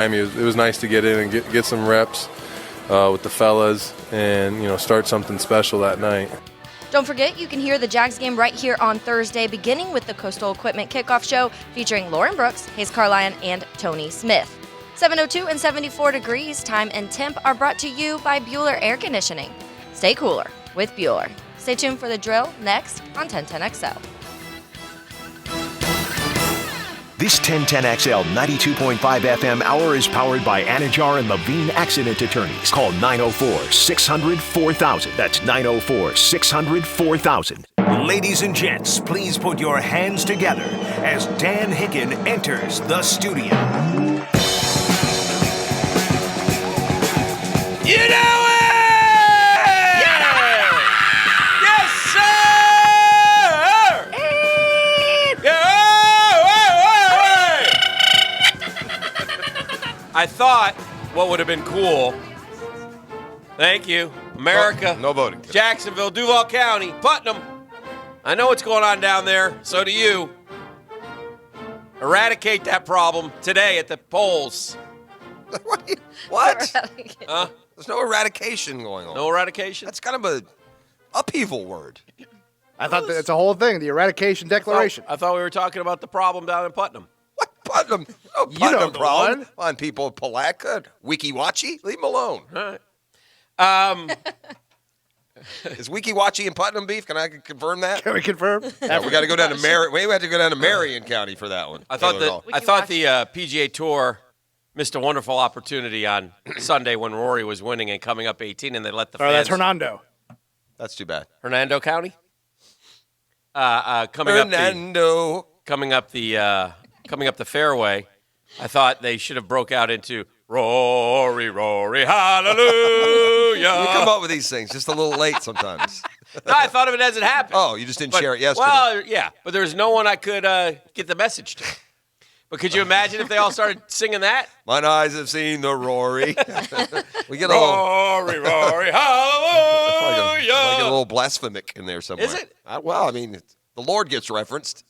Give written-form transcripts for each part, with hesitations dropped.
It was nice to get in and get some reps with the fellas and, start something special that night. Don't forget, you can hear the Jags game right here on Thursday, beginning with the Coastal Equipment Kickoff Show featuring Lauren Brooks, Hayes Carlyon, and Tony Smith. 7:02 and 74 degrees, time and temp are brought to you by Bueller Air Conditioning. Stay cooler with Bueller. Stay tuned for the drill next on 1010XL. This 1010XL 92.5 FM hour is powered by Anajar and Levine Accident Attorneys. Call 904-600-4000. That's 904-600-4000. Ladies and gents, please put your hands together as Dan Hicken enters the studio. You know it! Yes, sir! I thought what would have been cool. Thank you, America. No voting. Jacksonville, Duval County, Putnam. I know what's going on down there. So do you. Eradicate that problem today at the polls. What? There's no eradication going on. No eradication? That's kind of a upheaval word. I thought that's a whole thing, the Eradication Declaration. I thought we were talking about the problem down in Putnam. What Putnam? No You know Putnam the problem. one. Come on, people of Palatka, Weeki-Wachi, leave them alone. All right. Is Weeki-Wachi and Putnam beef? Can I confirm that? Can we confirm? Yeah, we got to go down to we have to go down to Marion County for that one. I thought the PGA Tour missed a wonderful opportunity on Sunday when Rory was winning and coming up 18, and they let the fans. That's Hernando. That's too bad. Hernando County. Coming up the fairway. I thought they should have broke out into Rory, Rory, hallelujah. You come up with these things just a little late sometimes. No, I thought of it as it happened. Oh, you just didn't share it yesterday. Well, yeah, but there's no one I could get the message to. But could you imagine if they all started singing that? Mine eyes have seen the Rory. We get a Rory, Rory, hallelujah. get a little blasphemic in there somewhere. Is it? Well, I mean, the Lord gets referenced.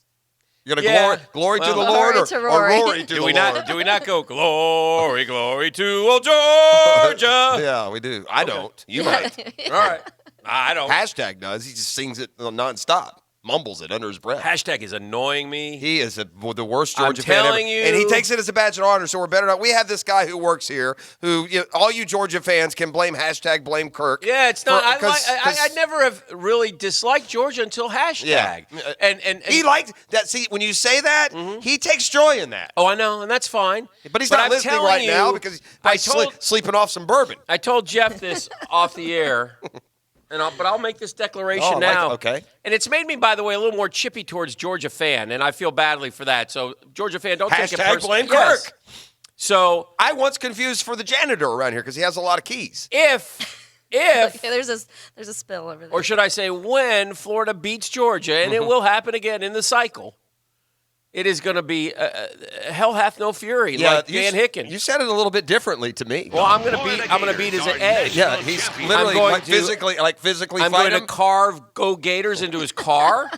You're going to glory to the Glory Lord to or Rory. Rory to the Lord? Do we not go glory, glory to old Georgia? Yeah, we do. I don't. You might. All right. I don't. Hashtag does. He just sings it nonstop. Mumbles it under his breath. Hashtag is annoying me. He is the worst Georgia fan telling ever. you. And he takes it as a badge of honor, so we're better not. We have this guy who works here who, all you Georgia fans can blame blame Kirk. Yeah, it's not. I never have really disliked Georgia until hashtag. Yeah. And He liked that. See, when you say that, he takes joy in that. Oh, I know, and that's fine. But he's not I'm listening telling right now you, because he's sleeping off some bourbon. I told Jeff this off the air. But I'll make this declaration now. Okay. And it's made me, by the way, a little more chippy towards Georgia fan, and I feel badly for that. So, Georgia fan, don't take it Hashtag personally. blame Kirk. So I once confused for the janitor around here because he has a lot of keys. if There's a spill over there. or should I say when Florida beats Georgia, and it will happen again in the cycle, it is going to be hell hath no fury, like Dan Hicken. You said it a little bit differently to me. Well, I'm going to beat his edge. Yeah, he's literally physically I'm fight going him. to carve Go Gators into his car.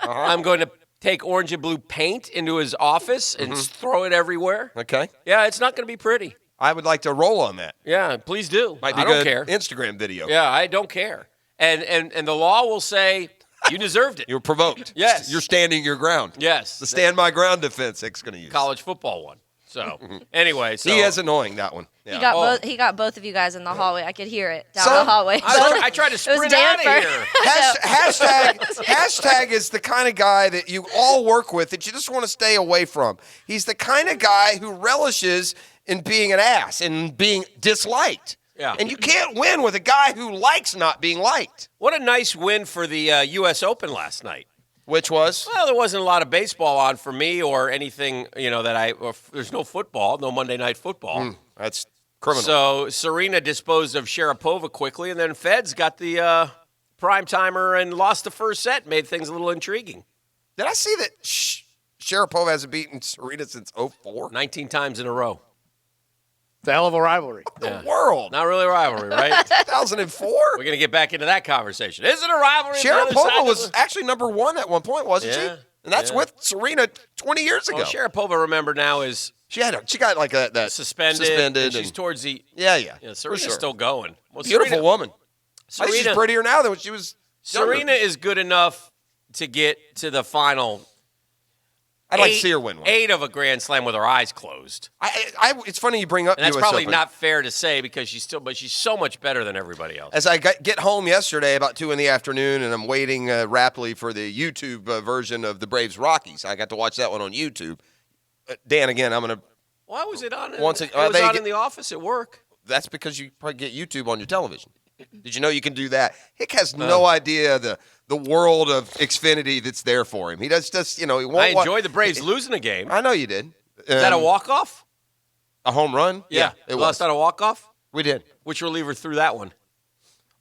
I'm going to take orange and blue paint into his office and throw it everywhere. Okay. Yeah, it's not going to be pretty. I would like to roll on that. Yeah, please do. Might be I don't good care. Instagram video. Yeah, I don't care. And the law will say you deserved it. You were provoked. Yes. You're standing your ground. Yes. The stand my ground defense Hick's going to use. College football one. So, anyway. He is annoying, that one. Yeah. He got both of you guys in the hallway. I could hear it down So, the hallway. I tried to sprint out of Dan here. Hashtag is the kind of guy that you all work with that you just want to stay away from. He's the kind of guy who relishes in being an ass and being disliked. Yeah. And you can't win with a guy who likes not being liked. What a nice win for the U.S. Open last night. Which was? Well, there wasn't a lot of baseball on for me or anything, there's no football, no Monday Night Football. That's criminal. So Serena disposed of Sharapova quickly, and then Feds got the prime timer and lost the first set, made things a little intriguing. Did I see that Sharapova hasn't beaten Serena since 2004? 19 times in a row. It's a hell of a rivalry. The world. Not really a rivalry, right? 2004? We're going to get back into that conversation. Is it a rivalry? Sharapova was actually number one at one point, wasn't she? Yeah. And that's with Serena 20 years ago. Well, Sharapova, remember now, is She got like that Suspended. And she's and- towards the. yeah. Yeah, for Serena's sure. still going. Well, Beautiful woman. I think she's Serena- prettier now than when she was. younger. Serena is good enough to get to the final. I'd like to see her win one. 8 of a Grand Slam with her eyes closed. It's funny you bring up And that's US probably Open. not fair to say because she's so much better than everybody else. As I get home yesterday about 2 in the afternoon, and I'm waiting rapidly for the YouTube version of the Braves Rockies. I got to watch that one on YouTube. Dan, again, I'm going to. Why was it on? Once it it- was they on get- in the office at work. That's because you probably get YouTube on your television. Did you know you can do that? Hick has no idea the world of Xfinity that's there for him. He does just, he won't. I enjoyed the Braves losing a game. I know you did. Is that a walk-off? A home run? Yeah. it Well, was. it's not a walk-off? We did. Which reliever threw that one?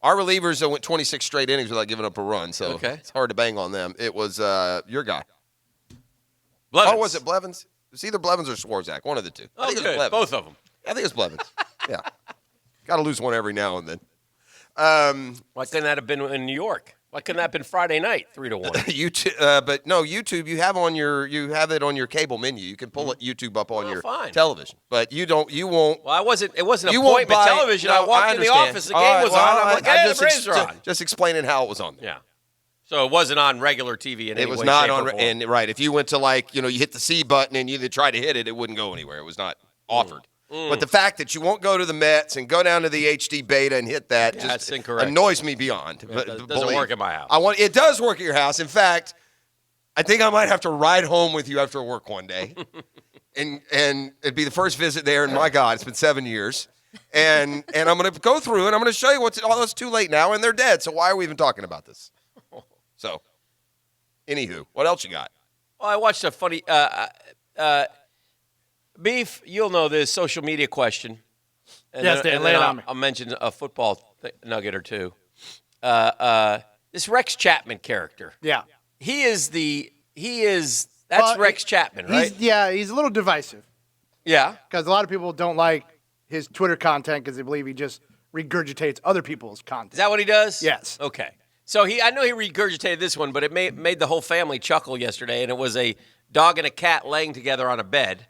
Our relievers went 26 straight innings without giving up a run, so Okay. it's hard to bang on them. It was your guy. Blevins. Oh, was it Blevins? It was either Blevins or Swarzak, one of the two. I Oh, think it was good. Blevins. Both of them. I think it was Blevins. Yeah. Got to lose one every now and then. Why couldn't that have been in New York? Why couldn't that have been Friday night, 3-1? YouTube, but no, YouTube. You have it on your cable menu. You can pull it YouTube up on Well, your fine. television, but you won't. Well, it wasn't You won't appointment buy television. No, I walked in the understand. office, the All game right, was well, on. I'm like, hey, the Braves are on. Just explaining how it was on there. Yeah. So it wasn't on regular TV in any It was way, not shape, on, or form. and right. If you went to you hit the C button and you tried to hit it, it wouldn't go anywhere. It was not offered. But the fact that you won't go to the Mets and go down to the HD beta and hit that Yeah, just that's incorrect. annoys me beyond. It doesn't work at my house. It does work at your house. In fact, I think I might have to ride home with you after work one day, and it'd be the first visit there. And my God, it's been 7 years. And I'm going to go through and I'm going to show you what's. Oh, it's too late now, and they're dead. So why are we even talking about this? So, anywho, what else you got? Well, I watched a funny Beef, you'll know this social media question. And Yes, Dan, lay it on me. I'll mention a football nugget or two. This Rex Chapman character. Yeah. That's Well, Rex Chapman, right? He's a little divisive Yeah. because a lot of people don't like his Twitter content because they believe he just regurgitates other people's content. Is that what he does? Yes. Okay. So I know he regurgitated this one, but it made the whole family chuckle yesterday, and it was a dog and a cat laying together on a bed,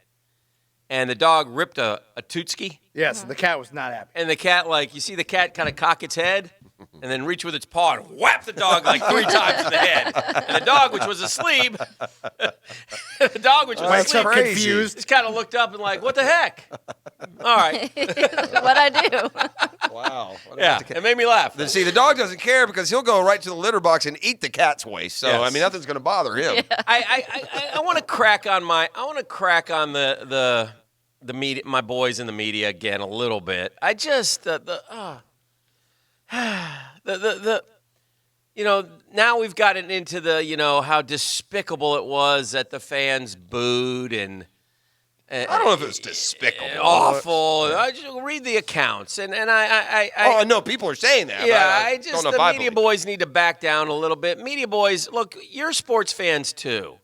and the dog ripped a Tootski, Yes, the cat was not happy. and the cat, you see the cat kind of cock its head and then reach with its paw and whap the dog 3 times in the head. And the dog, which was asleep, Wakes up crazy. confused. just kind of looked up and what the heck? All right. What I do. Wow. Yeah, it made me laugh. See, the dog doesn't care because he'll go right to the litter box and eat the cat's waste. So Yes. I mean, nothing's going to bother him. I want to crack on the media, my boys in the media again a little bit. I just now we've gotten into the how despicable it was that the fans booed and I don't know if it was despicable. awful. I just read the accounts and I Oh, no, people are saying that. yeah, but the don't know if I media believe it. boys need to back down a little bit. Media boys, look, you're sports fans too.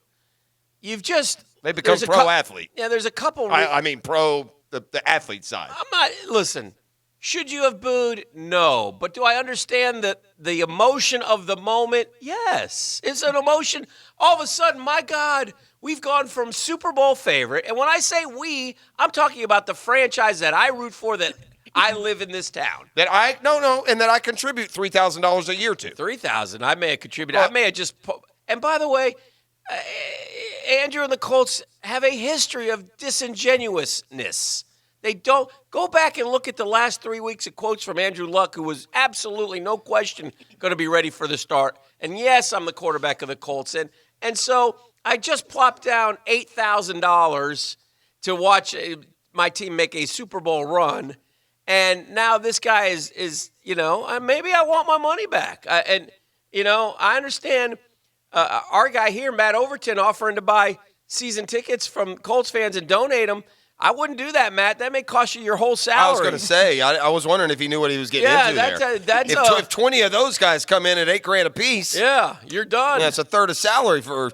You've just They become there's a pro athlete. Yeah, there's a couple. I mean, pro the athlete side. I'm not. Listen, should you have booed? No. But do I understand that the emotion of the moment? Yes. It's an emotion. All of a sudden, my God, we've gone from Super Bowl favorite. And when I say we, I'm talking about the franchise that I root for, that I live in this town. And that I contribute $3,000 a year to. 3,000. I may have contributed. I may have just. And by the way, Andrew and the Colts have a history of disingenuousness. They don't go back and look at the last 3 weeks of quotes from Andrew Luck, who was absolutely no question going to be ready for the start. And yes, I'm the quarterback of the Colts, and so I just plopped down $8,000 to watch my team make a Super Bowl run, and now this guy is maybe I want my money back. I understand. Our guy here, Matt Overton, offering to buy season tickets from Colts fans and donate them. I wouldn't do that, Matt. That may cost you your whole salary. I was going to say, I was wondering if he knew what he was getting into there. If 20 of those guys come in at $8,000 a piece, yeah, you're done. that's a third of salary for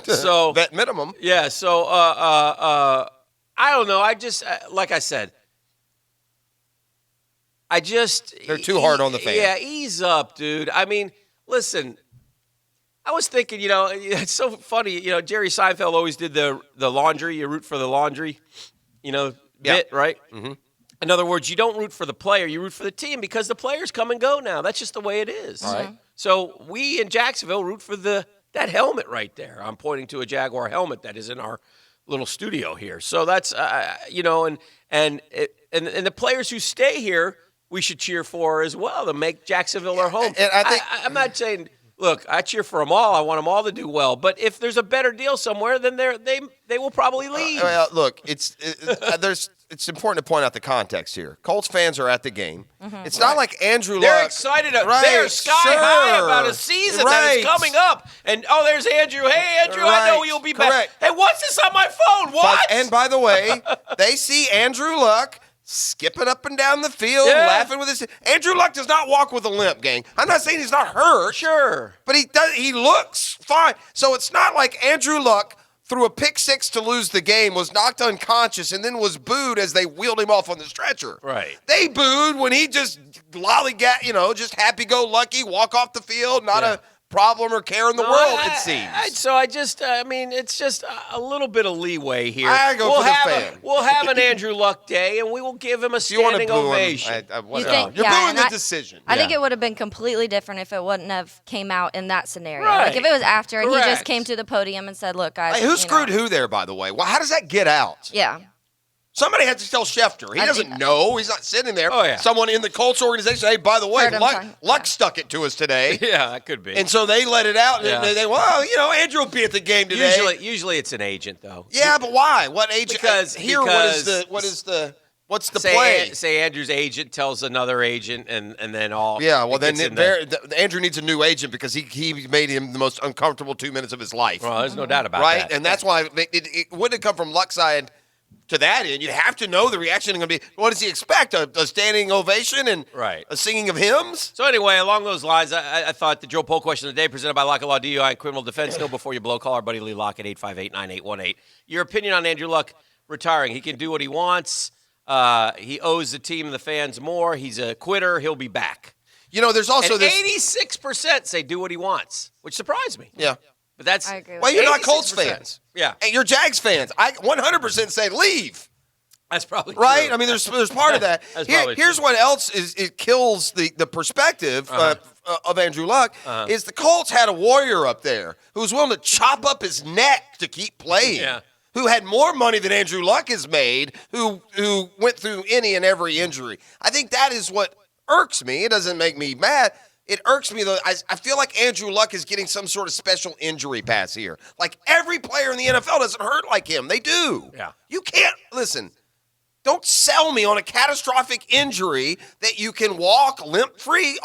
vet minimum. Yeah, so I don't know. I just like I said, they're too hard on the fans. Yeah, ease up, dude. I mean, listen. I was thinking, it's so funny. Jerry Seinfeld always did the laundry. You root for the laundry. bit, right? Mm-hmm. In other words, you don't root for the player, you root for the team because the players come and go now. That's just the way it is. Right. So we in Jacksonville root for that helmet right there. I'm pointing to a Jaguar helmet that is in our little studio here. So that's and the players who stay here, we should cheer for as well to make Jacksonville our home. And I think I'm not saying. Look, I cheer for them all. I want them all to do well. But if there's a better deal somewhere, then they will probably leave. Look, it's important to point out the context here. Colts fans are at the game. Mm-hmm. It's not like Andrew Luck. They're excited. They're sky high about a season that is coming up. And, there's Andrew. Hey, Andrew, I know you'll be back. Hey, what's this on my phone? What? And by the way, they see Andrew Luck skipping up and down the field, laughing with his. Andrew Luck does not walk with a limp, gang. I'm not saying he's not hurt. Sure. But he does. He looks fine. So it's not like Andrew Luck threw a pick six to lose the game, was knocked unconscious, and then was booed as they wheeled him off on the stretcher. Right. They booed when he just lollygag, just happy-go-lucky, walk off the field, not a problem or care in the world, it seems. It's just a little bit of leeway here. I go for the fan. We'll have an Andrew Luck day, and we will give him a standing ovation. You're booing the decision. I think it would have been completely different if it wouldn't have came out in that scenario. Right. Like if it was after and he just Correct. came to the podium and said, "Look, guys, Hey, who screwed who there, by the way? Well, how does that get out? Yeah. Somebody had to tell Schefter. He doesn't know. He's not sitting there. Oh, yeah. Someone in the Colts organization, hey, by the way, Heard him talking. Luck stuck it to us today. Yeah, that could be. And so they let it out. Yeah. And well, Andrew will be at the game today. Usually it's an agent, though. Yeah, but why? What agent? Because what's the play? Say Andrew's agent tells another agent, and then all. Yeah, well, then gets in the- Andrew needs a new agent because he made him the most uncomfortable 2 minutes of his life. Well, there's no doubt about right? that. And that's why it wouldn't have come from Luck's side to that end. You'd have to know the reaction is going to be, what does he expect? A standing ovation and a singing of hymns? So anyway, along those lines, I thought the Joe Poll question of the day presented by Lock and Law DUI and Criminal Defense. Know before you blow. Call our buddy Lee Lock at 858-9818. Your opinion on Andrew Luck retiring. He can do what he wants. He owes the team and the fans more. He's a quitter. He'll be back. There's also and this. 86% say do what he wants, which surprised me. Yeah. But that's I agree with Well, you're not 86%. Colts fans. Yeah. And you're Jags fans. I 100% say leave. That's probably Right? true. I mean, there's part of that. That's probably Here's true. what else it kills the perspective of Andrew Luck is the Colts had a warrior up there who was willing to chop up his neck to keep playing. Yeah. Who had more money than Andrew Luck has made, who went through any and every injury. I think that is what irks me. It doesn't make me mad. It irks me, though. I feel like Andrew Luck is getting some sort of special injury pass here. Like every player in the NFL doesn't hurt like him. They do. Yeah. You can't, listen, don't sell me on a catastrophic injury that you can walk limp-free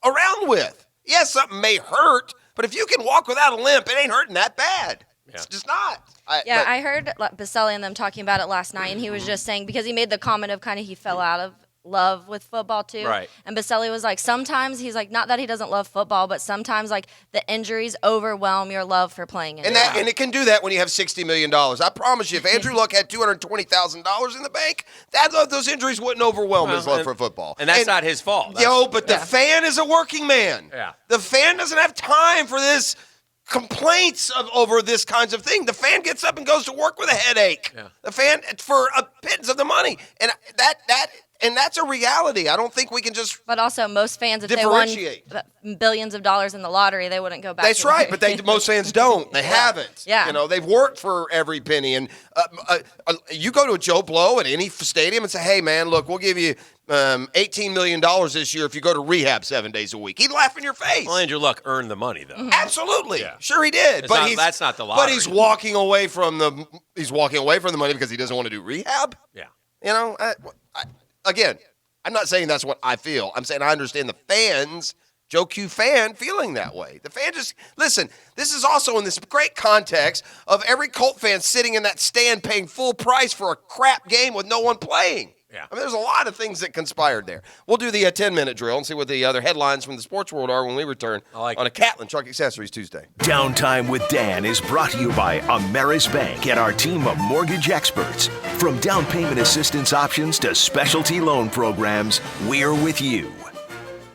around with. Yes, something may hurt, but if you can walk without a limp, it ain't hurting that bad. Yeah. It's just not. I heard Baselli and them talking about it last night, and he was just saying, because he made the comment of kind of he fell out of love with football too. Right. And Baselli was like, sometimes he's like, not that he doesn't love football, but sometimes like the injuries overwhelm your love for playing it. And it can do that when you have $60 million. I promise you, if Andrew Luck had $220,000 in the bank, those injuries wouldn't overwhelm his love for football. And that's not his fault. But the fan is a working man. Yeah. The fan doesn't have time for this complaints over this kinds of thing. The fan gets up and goes to work with a headache. Yeah. The fan for a pittance of the money. And that's a reality. I don't think we can just. But also, most fans, if Differentiate. they won billions of dollars in the lottery, they wouldn't go back. That's to right, but most fans don't. They haven't. Yeah. They've worked for every penny. And you go to a Joe Blow at any stadium and say, "Hey, man, look, we'll give you $18 million this year if you go to rehab 7 days a week." He'd laugh in your face. Well, Andrew Luck earned the money, though. Absolutely, Yeah. sure he did. That's not the lottery. But he's walking away from the money because he doesn't want to do rehab. Yeah. Again, I'm not saying that's what I feel. I'm saying I understand the fans, Joe Q fan, feeling that way. The fan just, listen, this is also in this great context of every Colt fan sitting in that stand paying full price for a crap game with no one playing. Yeah. I mean, there's a lot of things that conspired there. We'll do the 10-minute drill and see what the other headlines from the sports world are when we return on a Catlin Truck Accessories Tuesday. Downtime with Dan is brought to you by Ameris Bank and our team of mortgage experts. From down payment assistance options to specialty loan programs, we're with you.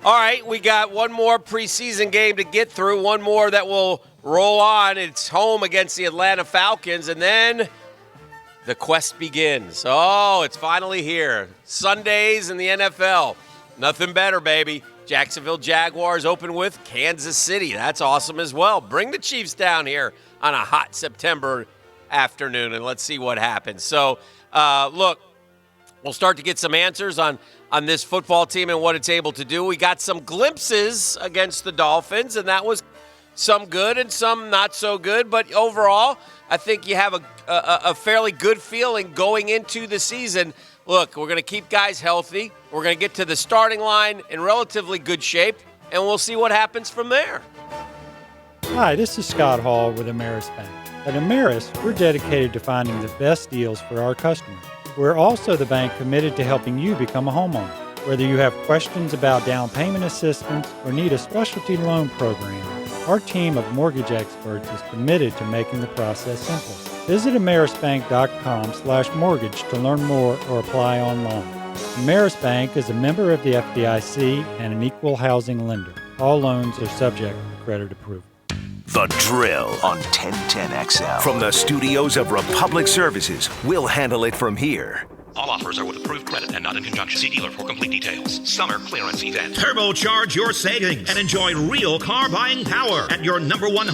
All right, we got one more preseason game to get through, one more that will roll on. It's home against the Atlanta Falcons, and then The quest begins. Oh, it's finally here. Sundays in the NFL. Nothing better, baby. Jacksonville Jaguars open with Kansas City. That's awesome as well. Bring the Chiefs down here on a hot September afternoon, and let's see what happens. So, look, we'll start to get some answers on this football team and what it's able to do. We got some glimpses against the Dolphins, and that was some good and some not so good. But overall, I think you have a fairly good feeling going into the season. Look, we're going to keep guys healthy. We're going to get to the starting line in relatively good shape, and we'll see what happens from there. Hi, this is Scott Hall with Ameris Bank. At Ameris, we're dedicated to finding the best deals for our customers. We're also the bank committed to helping you become a homeowner. Whether you have questions about down payment assistance or need a specialty loan program, our team of mortgage experts is committed to making the process simple. Visit amerisbank.com/mortgage to learn more or apply online. Ameris Bank is a member of the FDIC and an equal housing lender. All loans are subject to credit approval. The Drill on 1010XL. From the studios of Republic Services, we'll handle it from here. All offers are with approved credit and not in conjunction. See dealer for complete details. Summer clearance event. Turbocharge your savings and enjoy real car buying power at your #1